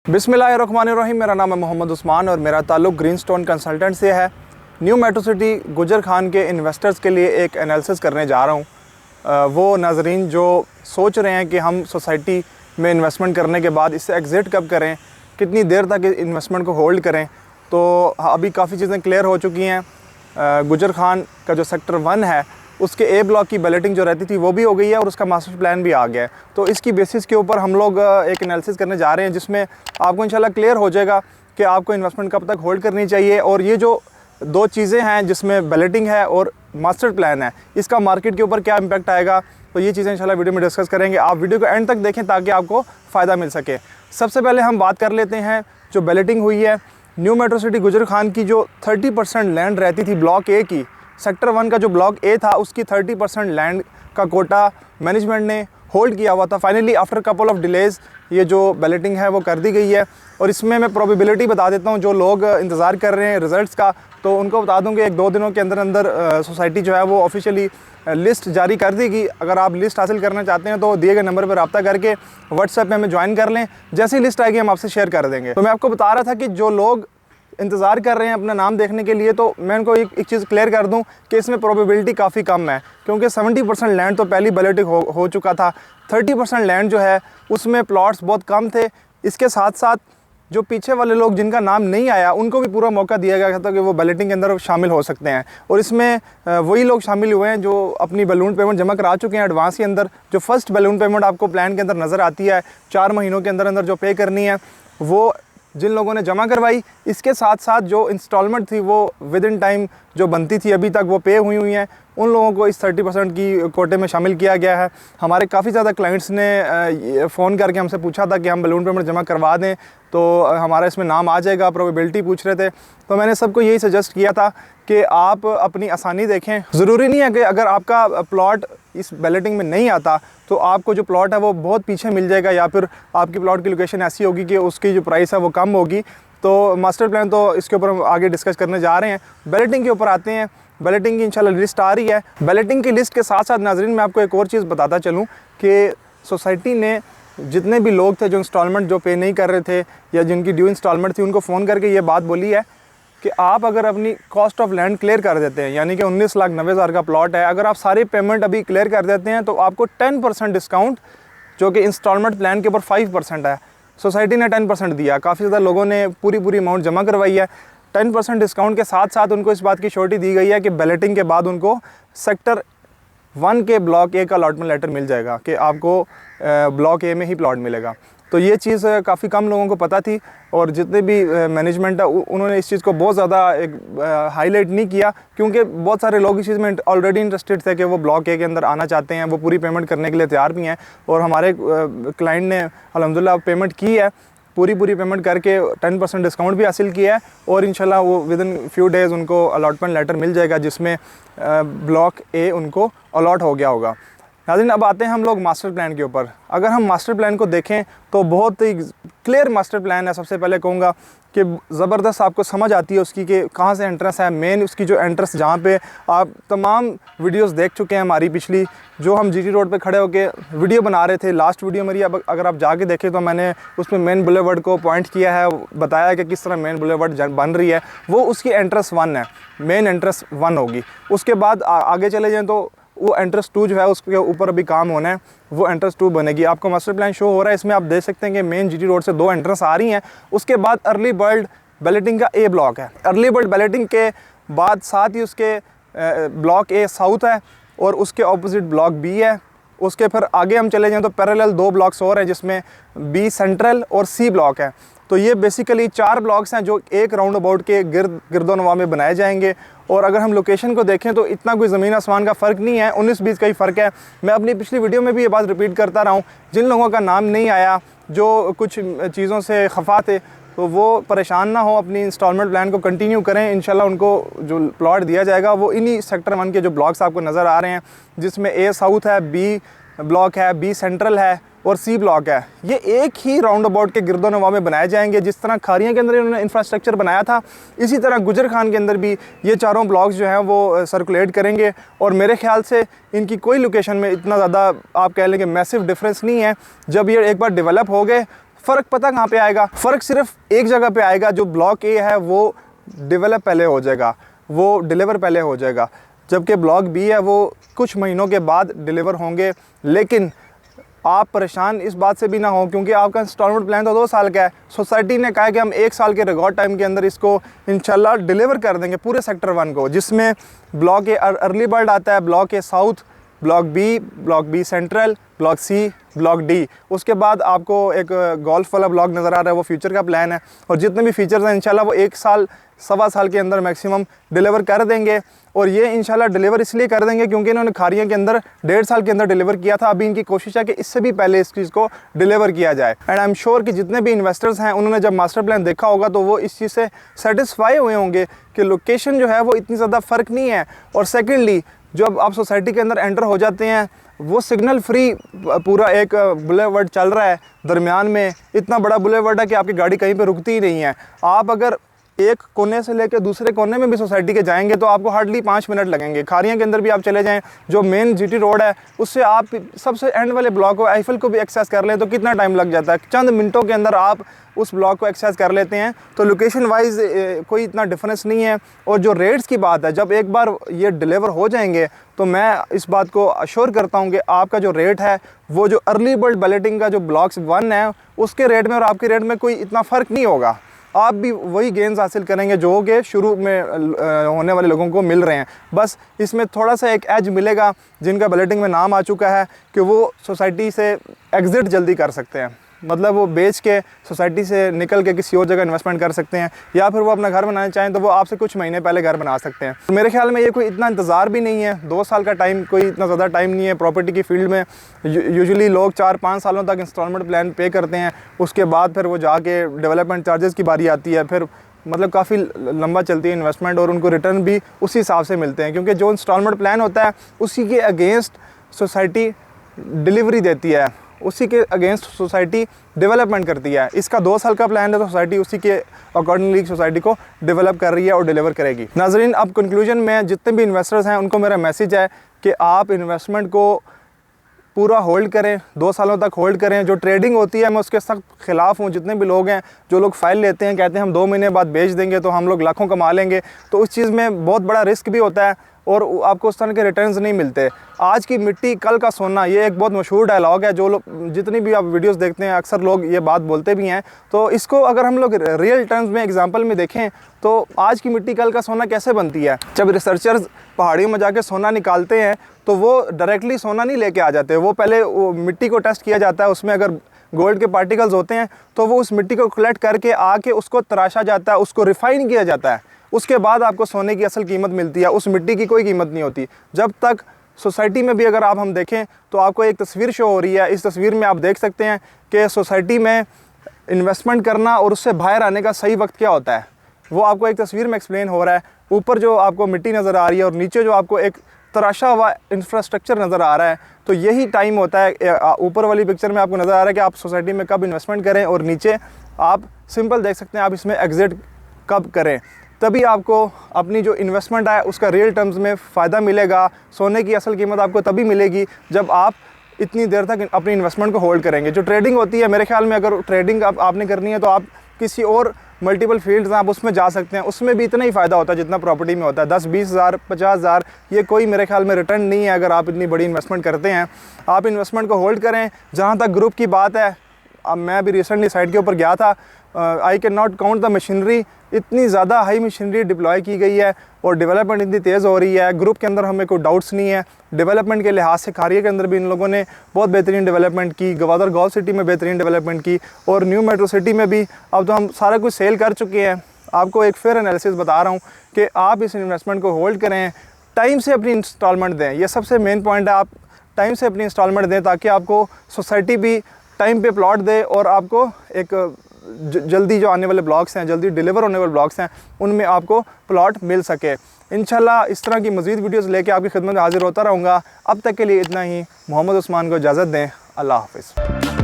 बिस्मिल्लाहिर्रहमानिर्रहीम। मेरा नाम है मोहम्मद उस्मान और मेरा ताल्लुक़ ग्रीनस्टोन कंसल्टेंट से है। न्यू मेट्रो सिटी गुजर खान के इन्वेस्टर्स के लिए एक एनालिसिस करने जा रहा हूँ। वो नाज़रीन जो सोच रहे हैं कि हम सोसाइटी में इन्वेस्टमेंट करने के बाद इससे एग्ज़िट कब करें, कितनी देर तक इन्वेस्टमेंट को होल्ड करें, तो अभी काफ़ी चीज़ें क्लियर हो चुकी हैं। गुजर खान का जो सेक्टर 1 है उसके ए ब्लॉक की बैलेटिंग जो रहती थी वो भी हो गई है और उसका मास्टर प्लान भी आ गया है। तो इसकी बेसिस के ऊपर हम लोग एक एनालिसिस करने जा रहे हैं जिसमें आपको इंशाल्लाह क्लियर हो जाएगा कि आपको इन्वेस्टमेंट कब तक होल्ड करनी चाहिए और ये जो दो चीज़ें हैं जिसमें बैलेटिंग है और मास्टर प्लान है, इसका मार्केट के ऊपर क्या इम्पैक्ट आएगा, तो ये चीज़ें इंशाल्लाह वीडियो में डिस्कस करेंगे। आप वीडियो को एंड तक देखें ताकि आपको फ़ायदा मिल सके। सबसे पहले हम बात कर लेते हैं जो बैलेटिंग हुई है न्यू मेट्रो सिटी गुजर खान की। जो 30% लैंड रहती थी ब्लॉक ए की, सेक्टर 1 का जो ब्लॉक ए था उसकी 30% लैंड का कोटा मैनेजमेंट ने होल्ड किया हुआ था। Finally after couple of delays ये जो बैलेटिंग है वो कर दी गई है। और इसमें मैं प्रोबेबिलिटी बता देता हूँ, जो लोग इंतज़ार कर रहे हैं रिज़ल्ट्स का, तो उनको बता दूँ कि 1-2 दिनों के अंदर अंदर सोसाइटी जो है वो ऑफिशियली लिस्ट जारी कर देगी। अगर आप लिस्ट हासिल करना चाहते हैं तो दिए गए नंबर पर रब्ता करके व्हाट्सएप में हमें ज्वाइन कर लें। जैसे ही लिस्ट आएगी हम आपसे शेयर कर देंगे। तो मैं आपको बता रहा था कि जो लोग इंतज़ार कर रहे हैं अपना नाम देखने के लिए, तो मैं उनको एक चीज़ क्लियर कर दूं कि इसमें प्रोबेबिलिटी काफ़ी कम है, क्योंकि 70% लैंड तो पहली बैलेटिंग हो चुका था। 30% लैंड जो है उसमें प्लॉट्स बहुत कम थे। इसके साथ साथ जो पीछे वाले लोग जिनका नाम नहीं आया उनको भी पूरा मौका दिया गया था कि वो बैलेटिंग के अंदर शामिल हो सकते हैं। और इसमें वही लोग शामिल हुए हैं जो अपनी बैलून पेमेंट जमा करा चुके हैं एडवांस के अंदर। जो फर्स्ट बैलून पेमेंट आपको प्लान के अंदर नज़र आती है 4 महीनों के अंदर अंदर जो पे करनी है, वो जिन लोगों ने जमा करवाई, इसके साथ साथ जो इंस्टॉलमेंट थी वो विद इन टाइम जो बनती थी अभी तक वो पे हुई हैं, उन लोगों को इस 30% की कोटे में शामिल किया गया है। हमारे काफ़ी ज़्यादा क्लाइंट्स ने फ़ोन करके हमसे पूछा था कि हम बैलून पेमेंट जमा करवा दें तो हमारा इसमें नाम आ जाएगा, प्रोबेबिलिटी पूछ रहे थे। तो मैंने सबको यही सजेस्ट किया था कि आप अपनी आसानी देखें। ज़रूरी नहीं है कि अगर आपका प्लॉट इस बैलेटिंग में नहीं आता तो आपको जो प्लॉट है वो बहुत पीछे मिल जाएगा, या फिर आपकी प्लॉट की लोकेशन ऐसी होगी कि उसकी जो प्राइस है वो कम होगी। तो मास्टर प्लान तो इसके ऊपर हम आगे डिस्कस करने जा रहे हैं। बैलेटिंग के ऊपर आते हैं। बैलेटिंग की इंशाल्लाह लिस्ट आ रही है। बैलेटिंग की लिस्ट के साथ साथ नाज़रीन मैं आपको एक और चीज़ बताता चलूँ कि सोसाइटी ने जितने भी लोग थे जो इंस्टॉलमेंट जो पे नहीं कर रहे थे या जिनकी ड्यू इंस्टॉलमेंट थी, उनको फ़ोन करके ये बात बोली है कि आप अगर अपनी कॉस्ट ऑफ लैंड क्लियर कर देते हैं, यानी कि 19,90,000 का प्लॉट है, अगर आप सारी पेमेंट अभी क्लियर कर देते हैं तो आपको 10% डिस्काउंट, जो कि इंस्टॉलमेंट प्लान के ऊपर 5% है, सोसाइटी ने 10% दिया। काफ़ी ज़्यादा लोगों ने पूरी अमाउंट जमा करवाई है। 10% डिस्काउंट के साथ साथ उनको इस बात की श्योरिटी दी गई है कि बैलेटिंग के बाद उनको सेक्टर 1 के ब्लॉक ए का अलॉटमेंट लेटर मिल जाएगा कि आपको ब्लॉक ए में ही प्लॉट मिलेगा। तो ये चीज़ काफ़ी कम लोगों को पता थी और जितने भी मैनेजमेंट है उन्होंने इस चीज़ को बहुत ज़्यादा हाईलाइट नहीं किया, क्योंकि बहुत सारे लोग इस चीज़ में ऑलरेडी इंटरेस्टेड थे कि वो ब्लॉक ए के अंदर आना चाहते हैं, वो पूरी पेमेंट करने के लिए तैयार भी हैं। और हमारे क्लाइंट ने अल्हम्दुलिल्लाह पेमेंट की है, पूरी पेमेंट करके 10% डिस्काउंट भी हासिल किया है और इंशाल्लाह वो विद इन फ्यू डेज़ उनको अलॉटमेंट लेटर मिल जाएगा जिसमें ब्लॉक ए उनको अलॉट हो गया होगा। नाज़रीन अब आते हैं हम लोग मास्टर प्लान के ऊपर। अगर हम मास्टर प्लान को देखें तो बहुत ही क्लियर मास्टर प्लान है। सबसे पहले कहूँगा कि ज़बरदस्त आपको समझ आती है उसकी कि कहाँ से एंट्रेंस है, मेन उसकी जो एंट्रेंस जहाँ पे आप तमाम वीडियोस देख चुके हैं हमारी पिछली, जो हम जीटी रोड पे खड़े होके वीडियो बना रहे थे। लास्ट वीडियो मेरी अब अगर आप जाके देखें तो मैंने उसमें मेन बुलेवर्ड को पॉइंट किया है, बताया कि किस तरह मेन बुलेवर्ड बन रही है। वो उसकी एंट्रेंस 1 है, मेन एंट्रेंस 1 होगी। उसके बाद आगे चले जाएँ तो वो एंट्रेंस 2 जो है उसके ऊपर अभी काम होना है, वो एंट्रेंस 2 बनेगी। आपको मास्टर प्लान शो हो रहा है, इसमें आप देख सकते हैं कि मेन जीटी रोड से 2 एंट्रेंस आ रही हैं। उसके बाद अर्ली बर्ड बैलेटिंग का ए ब्लॉक है। अर्ली बर्ड बैलेटिंग के बाद साथ ही उसके ब्लॉक ए साउथ है और उसके ऑपोजिट ब्लॉक बी है। उसके फिर आगे हम चले जाएँ तो पैरेलल 2 ब्लॉक्स और हैं जिसमें बी सेंट्रल और सी ब्लॉक है। तो ये बेसिकली 4 ब्लॉक्स हैं जो एक राउंड अबाउट के गिरदोनवा में बनाए जाएंगे। और अगर हम लोकेशन को देखें तो इतना कोई ज़मीन आसमान का फ़र्क नहीं है, 19-20 का ही फ़र्क है। मैं अपनी पिछली वीडियो में भी ये बात रिपीट करता रहा हूँ, जिन लोगों का नाम नहीं आया, जो कुछ चीज़ों से खफा थे, तो वो परेशान ना हो, अपनी इंस्टॉलमेंट प्लान को कंटिन्यू करें। इंशाल्लाह उनको जो प्लॉट दिया जाएगा वो इन्हीं सेक्टर 1 के जो ब्लॉक्स आपको नज़र आ रहे हैं, जिसमें ए साउथ है, बी ब्लॉक है, बी सेंट्रल है और सी ब्लॉक है। ये एक ही राउंड अबाउट के गिरदोनवा में बनाए जाएंगे। जिस तरह खारियाँ के अंदर इन्होंने इंफ्रास्ट्रक्चर बनाया था, इसी तरह गुजर खान के अंदर भी ये चारों ब्लॉक्स जो हैं वो सर्कुलेट करेंगे। और मेरे ख्याल से इनकी कोई लोकेशन में इतना ज़्यादा आप कह लें कि मैसिव डिफरेंस नहीं है। जब ये एक बार डेवलप हो गए फ़र्क पता कहाँ पे आएगा? फ़र्क सिर्फ एक जगह पे आएगा, जो ब्लॉक ए है वो डेवलप पहले हो जाएगा, वो डिलीवर पहले हो जाएगा, जबकि ब्लॉक बी है वो कुछ महीनों के बाद डिलीवर होंगे। लेकिन आप परेशान इस बात से भी ना हो, क्योंकि आपका इंस्टॉलमेंट प्लान तो 2 साल का है। सोसाइटी ने कहा है कि हम 1 साल के रिकॉर्ड टाइम के अंदर इसको इंशाल्लाह डिलीवर कर देंगे पूरे सेक्टर 1 को, जिसमें ब्लॉक ए अर्ली बर्ड आता है, block A south, block B central, block C, block D. उसके बाद आपको एक गोल्फ वाला ब्लॉक नज़र आ रहा है, वो फ्यूचर का प्लान है। और जितने भी फीचर्स हैं इंशाल्लाह वो 1 साल सवा साल के अंदर मैक्सिमम डिलीवर कर देंगे। और ये इंशाल्लाह डिलीवर इसलिए कर देंगे क्योंकि इन्होंने खारियां के अंदर 1.5 साल के अंदर डिलीवर किया था। अभी इनकी कोशिश है कि इससे भी पहले इस चीज़ को डिलीवर किया जाए। एंड आई एम श्योर कि जितने भी इन्वेस्टर्स हैं उन्होंने जब मास्टर प्लान देखा होगा तो वो इस चीज़ से सेटिस्फाई हुए होंगे कि लोकेशन जो है वो इतनी ज़्यादा फ़र्क नहीं है। और सेकेंडली, जब आप सोसाइटी के अंदर एंटर हो जाते हैं, वो सिग्नल फ्री पूरा एक बुलेवर्ड चल रहा है, दरमियान में इतना बड़ा बुलेवर्ड है कि आपकी गाड़ी कहीं पे रुकती ही नहीं है। आप अगर एक कोने से लेकर दूसरे कोने में भी सोसाइटी के जाएंगे तो आपको हार्डली 5 मिनट लगेंगे। खारियां के अंदर भी आप चले जाएं, जो मेन जीटी रोड है उससे आप सबसे एंड वाले ब्लॉक को, आईफल को भी एक्सेस कर लें तो कितना टाइम लग जाता है? चंद मिनटों के अंदर आप उस ब्लॉक को एक्सेस कर लेते हैं। तो लोकेशन वाइज कोई इतना डिफरेंस नहीं है। और जो रेट्स की बात है, जब एक बार ये डिलीवर हो जाएंगे तो मैं इस बात को अश्योर करता हूँ कि आपका जो रेट है वो जो अर्ली बर्ड बैलेटिंग का जो ब्लॉक्स 1 है उसके रेट में और आपके रेट में कोई इतना फ़र्क नहीं होगा। आप भी वही गेंस हासिल करेंगे जो कि शुरू में होने वाले लोगों को मिल रहे हैं। बस इसमें थोड़ा सा एक एज मिलेगा, जिनका बैलेटिंग में नाम आ चुका है कि वो सोसाइटी से एग्ज़िट जल्दी कर सकते हैं, मतलब वो बेच के सोसाइटी से निकल के किसी और जगह इन्वेस्टमेंट कर सकते हैं, या फिर वो अपना घर बनाना चाहें तो वो आपसे कुछ महीने पहले घर बना सकते हैं। तो मेरे ख्याल में ये कोई इतना इंतज़ार भी नहीं है, 2 साल का टाइम कोई इतना ज़्यादा टाइम नहीं है। प्रॉपर्टी की फील्ड में यूजुअली लोग 4-5 सालों तक इंस्टॉलमेंट प्लान पे करते हैं, उसके बाद फिर वो जाके डेवलपमेंट चार्जेस की बारी आती है, फिर मतलब काफ़ी लंबा चलती है इन्वेस्टमेंट और उनको रिटर्न भी उसी हिसाब से मिलते हैं, क्योंकि जो इंस्टॉलमेंट प्लान होता है उसी के अगेंस्ट सोसाइटी डिलीवरी देती है, उसी के अगेंस्ट सोसाइटी डेवलपमेंट करती है। इसका 2 साल का प्लान है तो सोसाइटी उसी के अकॉर्डिंगली सोसाइटी को डेवलप कर रही है और डिलीवर करेगी। नाजरीन, अब कंक्लूजन में जितने भी इन्वेस्टर्स हैं उनको मेरा मैसेज है कि आप इन्वेस्टमेंट को पूरा होल्ड करें, 2 सालों तक होल्ड करें। जो ट्रेडिंग होती है मैं उसके सख्त खिलाफ हूँ। जितने भी लोग हैं जो लोग फ़ाइल लेते हैं, कहते हैं हम 2 महीने बाद बेच देंगे तो हम लोग लाखों कमा लेंगे, तो उस चीज़ में बहुत बड़ा रिस्क भी होता है और आपको उस तरह के रिटर्न्स नहीं मिलते। आज की मिट्टी कल का सोना, ये एक बहुत मशहूर डायलॉग है। जो लोग जितनी भी आप वीडियोस देखते हैं अक्सर लोग ये बात बोलते भी हैं। तो इसको अगर हम लोग रियल टर्म्स में एग्जांपल में देखें तो आज की मिट्टी कल का सोना कैसे बनती है? जब रिसर्चर्स पहाड़ियों में जाके सोना निकालते हैं तो वो डायरेक्टली सोना नहीं लेके आ जाते, वो पहले वो मिट्टी को टेस्ट किया जाता है, उसमें अगर गोल्ड के पार्टिकल्स होते हैं तो वो उस मिट्टी को कलेक्ट करके आके उसको तराशा जाता है, उसको रिफ़ाइन किया जाता है, उसके बाद आपको सोने की असल कीमत मिलती है। उस मिट्टी की कोई कीमत नहीं होती। जब तक सोसाइटी में भी अगर आप हम देखें तो आपको एक तस्वीर शो हो रही है। इस तस्वीर में आप देख सकते हैं कि सोसाइटी में इन्वेस्टमेंट करना और उससे बाहर आने का सही वक्त क्या होता है, वो आपको एक तस्वीर में एक्सप्लेन हो रहा है। ऊपर जो आपको मिट्टी नज़र आ रही है और नीचे जो आपको एक तराशा हुआ इंफ्रास्ट्रक्चर नज़र आ रहा है, तो यही टाइम होता है। ऊपर वाली पिक्चर में आपको नज़र आ रहा है कि आप सोसाइटी में कब इन्वेस्टमेंट करें और नीचे आप सिंपल देख सकते हैं आप इसमें एग्ज़िट कब करें। तभी आपको अपनी जो इन्वेस्टमेंट है उसका रियल टर्म्स में फ़ायदा मिलेगा। सोने की असल कीमत आपको तभी मिलेगी जब आप इतनी देर तक अपनी इन्वेस्टमेंट को होल्ड करेंगे। जो ट्रेडिंग होती है, मेरे ख्याल में अगर ट्रेडिंग आपने करनी है तो आप किसी और मल्टीपल फील्ड्स हैं, आप उसमें जा सकते हैं। उसमें भी इतना ही फ़ायदा होता है जितना प्रॉपर्टी में होता है। 10-20 हज़ार 50 हज़ार ये कोई मेरे ख्याल में रिटर्न नहीं है अगर आप इतनी बड़ी इन्वेस्टमेंट करते हैं। आप इन्वेस्टमेंट को होल्ड करें। जहाँ तक ग्रुप की बात है, अब मैं अभी रिसेंटली साइट के ऊपर गया था, I can not count the machinery, इतनी ज़्यादा हाई मशीनरी डिप्लॉय की गई है और डेवलपमेंट इतनी तेज़ हो रही है। ग्रुप के अंदर हमें कोई डाउट्स नहीं है। डेवलपमेंट के लिहाज से खारिया के अंदर भी इन लोगों ने बहुत बेहतरीन डेवलपमेंट की, गवादर गोल्फ सिटी में बेहतरीन डेवलपमेंट की और न्यू मेट्रो सिटी में भी। अब तो हम सारा कुछ सेल कर चुके हैं। आपको एक फेयर एनालिसिस बता रहा हूँ कि आप इस इन्वेस्टमेंट को होल्ड करें, टाइम से अपनी इंस्टॉलमेंट दें। ये सबसे मेन पॉइंट है, आप टाइम से अपनी इंस्टॉलमेंट दें ताकि आपको सोसाइटी भी टाइम पे प्लॉट दे और आपको एक जल्दी जो आने वाले ब्लॉक्स हैं, जल्दी डिलीवर होने वाले ब्लॉक्स हैं, उनमें आपको प्लॉट मिल सके। इंशाल्लाह इस तरह की मज़ीद वीडियोज़ लेके आपकी खिदमत में हाजिर होता रहूँगा। अब तक के लिए इतना ही। मोहम्मद उस्मान को इजाज़त दें। अल्लाह हाफ़िज़।